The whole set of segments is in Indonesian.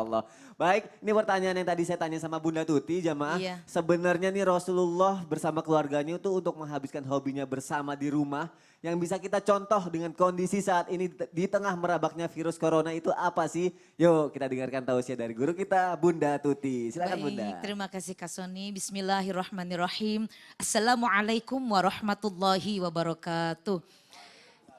Allah. Baik, ini pertanyaan yang tadi saya tanya sama Bunda Tuti, jamaah. Iya. Sebenarnya nih Rasulullah bersama keluarganya itu untuk menghabiskan hobinya bersama di rumah. Yang bisa kita contoh dengan kondisi saat ini di tengah merabaknya virus corona itu apa sih? Yuk kita dengarkan tausiah dari guru kita, Bunda Tuti. Silakan Bunda. Baik, terima kasih Kak Soni. Bismillahirrahmanirrahim. Assalamualaikum warahmatullahi wabarakatuh.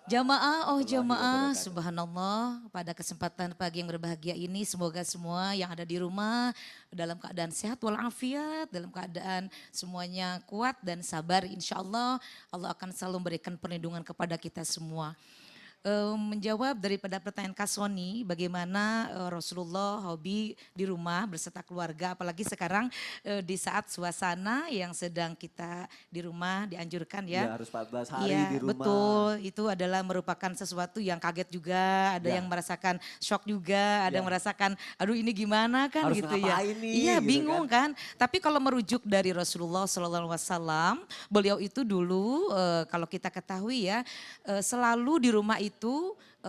Jamaah, oh jamaah, subhanallah, pada kesempatan pagi yang berbahagia ini semoga semua yang ada di rumah dalam keadaan sehat walafiat, dalam keadaan semuanya kuat dan sabar. Insya Allah, Allah akan selalu memberikan perlindungan kepada kita semua. Menjawab daripada pertanyaan Kak Soni, bagaimana Rasulullah hobi di rumah berserta keluarga, apalagi sekarang di saat suasana yang sedang kita di rumah dianjurkan ya. Ya harus 14 hari Iya, di rumah. betul. Itu adalah merupakan sesuatu yang kaget juga, ada Ya. yang merasakan shock juga, ada Ya. yang merasakan aduh ini gimana kan Harus gitu ya. ngapain nih, Iya, gitu bingung kan. Tapi kalau merujuk dari Rasulullah SAW, beliau itu dulu kalau kita ketahui ya selalu di rumah itu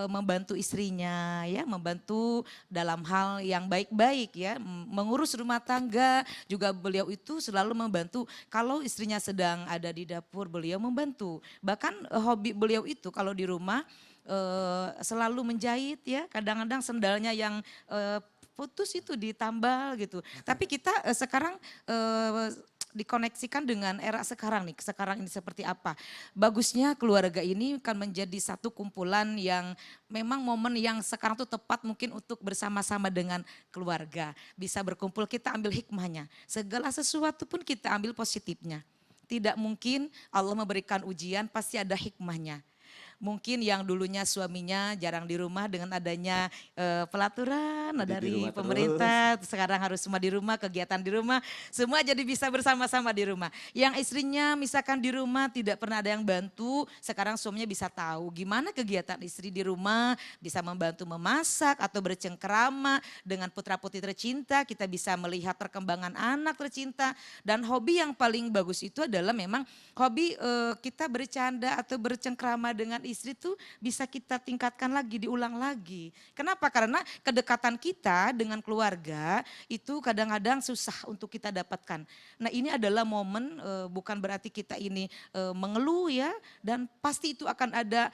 membantu istrinya ya, membantu dalam hal yang baik-baik ya, mengurus rumah tangga juga beliau itu selalu membantu. Kalau istrinya sedang ada di dapur beliau membantu. Bahkan hobi beliau itu kalau di rumah selalu menjahit ya, kadang-kadang sendalnya yang putus itu ditambal gitu. Tapi kita sekarang dikoneksikan dengan era sekarang nih, sekarang ini seperti apa. Bagusnya keluarga ini kan menjadi satu kumpulan yang memang momen yang sekarang tuh tepat mungkin untuk bersama-sama dengan keluarga. Bisa berkumpul, kita ambil hikmahnya. Segala sesuatu pun kita ambil positifnya. Tidak mungkin Allah memberikan ujian, pasti ada hikmahnya. Mungkin yang dulunya suaminya jarang di rumah dengan adanya pelaturan Jadi di dari rumah pemerintah, sekarang harus semua di rumah, kegiatan di rumah, semua jadi bisa bersama-sama di rumah. Yang istrinya misalkan di rumah tidak pernah ada yang bantu, sekarang suaminya bisa tahu gimana kegiatan istri di rumah, bisa membantu memasak atau bercengkerama dengan putra-putri tercinta, kita bisa melihat perkembangan anak tercinta. Dan hobi yang paling bagus itu adalah memang hobi kita bercanda atau bercengkrama dengan istri tuh bisa kita tingkatkan lagi, diulang lagi. Kenapa? Karena kedekatan kita dengan keluarga itu kadang-kadang susah untuk kita dapatkan. Nah ini adalah momen bukan berarti kita ini mengeluh ya, dan pasti itu akan ada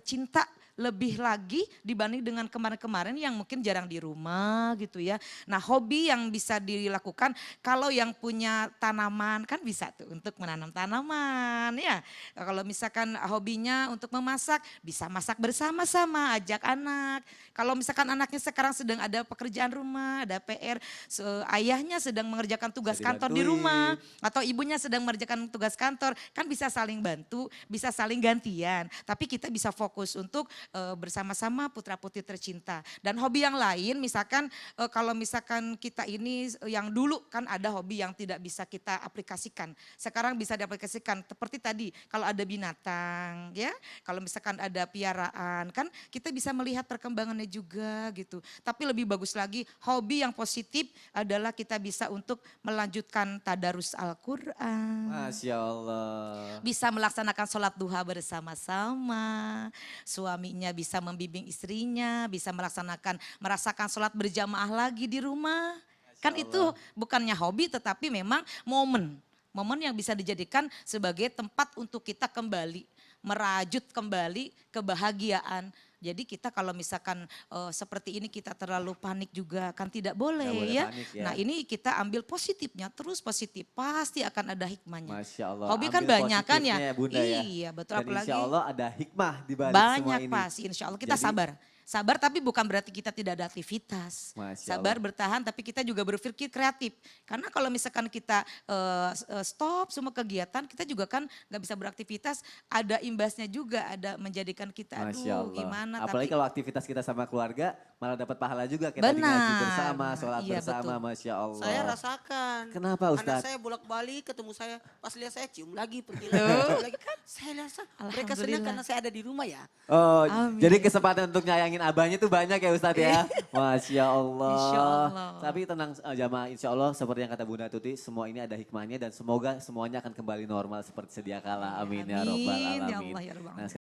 cinta lebih lagi dibanding dengan kemarin-kemarin yang mungkin jarang di rumah gitu ya. Nah hobi yang bisa dilakukan kalau yang punya tanaman kan bisa tuh untuk menanam tanaman ya. Kalau misalkan hobinya untuk memasak bisa masak bersama-sama, ajak anak. Kalau misalkan anaknya sekarang sedang ada pekerjaan rumah, ada PR, ayahnya sedang mengerjakan tugas kantor di rumah atau ibunya sedang mengerjakan tugas kantor, kan bisa saling bantu, bisa saling gantian. Tapi kita bisa fokus untuk bersama-sama putra-putri tercinta. Dan hobi yang lain misalkan kalau misalkan kita ini yang dulu kan ada hobi yang tidak bisa kita aplikasikan. Sekarang bisa diaplikasikan seperti tadi kalau ada binatang ya, kalau misalkan ada piaraan kan kita bisa melihat perkembangannya juga gitu. Tapi lebih bagus lagi hobi yang positif adalah kita bisa untuk melanjutkan tadarus Al-Quran. Masya Allah. Bisa melaksanakan sholat duha bersama-sama, suaminya bisa membimbing istrinya, bisa merasakan sholat berjamaah lagi di rumah. Kan itu bukannya hobi tetapi memang momen yang bisa dijadikan sebagai tempat untuk kita kembali, merajut kembali kebahagiaan. Jadi kita kalau misalkan seperti ini kita terlalu panik juga kan tidak boleh ya. Panik ya. Nah ini kita ambil positifnya, terus positif, pasti akan ada hikmahnya. Masya Allah. Hobi kan Ambil banyak kan ya. positifnya Bunda ya. Iya betul, Dan apalagi insya Allah ada hikmah di balik semua banyak ini. pasti, insya Allah kita Jadi, sabar. Sabar tapi bukan berarti kita tidak ada aktivitas. Masya Sabar Allah. bertahan tapi kita juga berpikir kreatif. Karena kalau misalkan kita stop semua kegiatan, kita juga kan nggak bisa beraktivitas. Ada imbasnya juga, ada menjadikan kita Masya aduh Allah. gimana. Apalagi Tapi kalau aktivitas kita sama keluarga malah dapat pahala juga. Kita ngaji bersama, sholat iya, bersama, betul. Masya Allah. Saya rasakan. Kenapa Anak Ustadz? saya bolak-balik ketemu saya, pas lihat saya cium lagi, pergi lagi, cium lagi. Kan saya rasa mereka senang Alhamdulillah. karena saya ada di rumah ya. Oh, Amin. jadi kesempatan untuk nyayangin abahnya tuh banyak ya Ustadz ya. Masya Allah. Insya Allah. Tapi tenang jamaah, insya Allah seperti yang kata Bunda Tuti, semua ini ada hikmahnya dan semoga semuanya akan kembali normal seperti sedia kala. Amin, ya robbal Amin, ya alamin. Allah, ya Rabbal Nah, alamin.